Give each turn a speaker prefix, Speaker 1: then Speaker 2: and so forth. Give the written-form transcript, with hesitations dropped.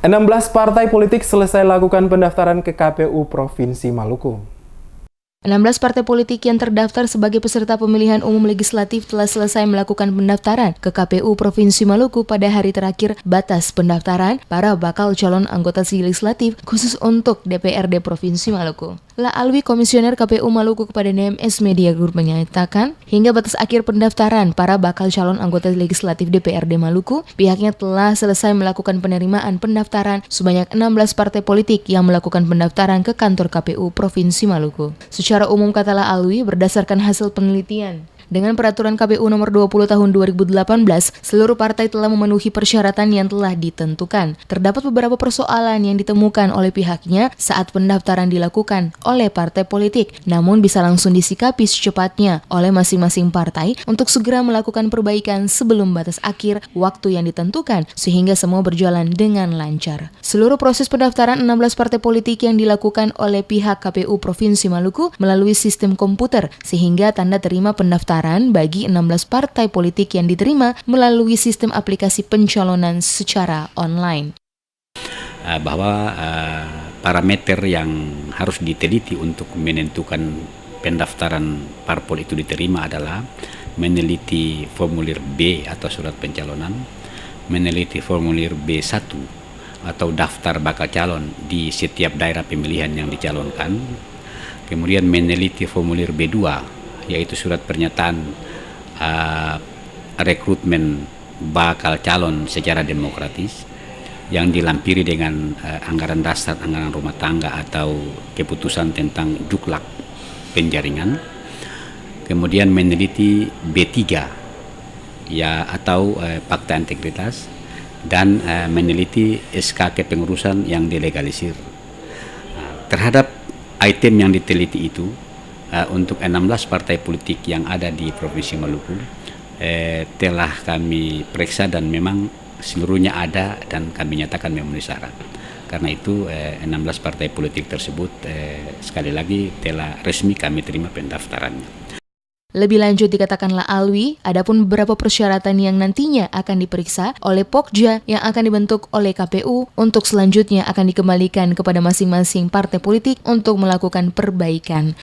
Speaker 1: 16 partai politik selesai lakukan pendaftaran ke KPU Provinsi Maluku.
Speaker 2: 16 partai politik yang terdaftar sebagai peserta pemilihan umum legislatif telah selesai melakukan pendaftaran ke KPU Provinsi Maluku pada hari terakhir batas pendaftaran para bakal calon anggota legislatif khusus untuk DPRD Provinsi Maluku. Alwi Komisioner KPU Maluku kepada NMS Media Group menyatakan, hingga batas akhir pendaftaran para bakal calon anggota legislatif DPRD Maluku, pihaknya telah selesai melakukan penerimaan pendaftaran sebanyak 16 partai politik yang melakukan pendaftaran ke kantor KPU Provinsi Maluku. Secara umum, kata Alwi, berdasarkan hasil penelitian dengan peraturan KPU nomor 20 tahun 2018, seluruh partai telah memenuhi persyaratan yang telah ditentukan. Terdapat beberapa persoalan yang ditemukan oleh pihaknya saat pendaftaran dilakukan oleh partai politik, namun bisa langsung disikapi secepatnya oleh masing-masing partai untuk segera melakukan perbaikan sebelum batas akhir waktu yang ditentukan, sehingga semua berjalan dengan lancar. Seluruh proses pendaftaran 16 partai politik yang dilakukan oleh pihak KPU Provinsi Maluku melalui sistem komputer, sehingga tanda terima pendaftaran bagi 16 partai politik yang diterima melalui sistem aplikasi pencalonan secara online.
Speaker 3: Bahwa parameter yang harus diteliti untuk menentukan pendaftaran parpol itu diterima adalah meneliti formulir B atau surat pencalonan, meneliti formulir B1 atau daftar bakal calon di setiap daerah pemilihan yang dicalonkan, kemudian meneliti formulir B2 yaitu surat pernyataan rekrutmen bakal calon secara demokratis yang dilampiri dengan anggaran dasar, anggaran rumah tangga atau keputusan tentang juklak penjaringan. Kemudian meneliti B3 ya atau fakta integritas, dan meneliti SK kepengurusan yang dilegalisir. Terhadap item yang diteliti itu, untuk 16 partai politik yang ada di Provinsi Maluku telah kami periksa dan memang seluruhnya ada dan kami nyatakan memenuhi syarat. Karena itu 16 partai politik tersebut sekali lagi telah resmi kami terima pendaftarannya.
Speaker 2: Lebih lanjut dikatakan Alwi, adapun beberapa persyaratan yang nantinya akan diperiksa oleh Pokja yang akan dibentuk oleh KPU untuk selanjutnya akan dikembalikan kepada masing-masing partai politik untuk melakukan perbaikan.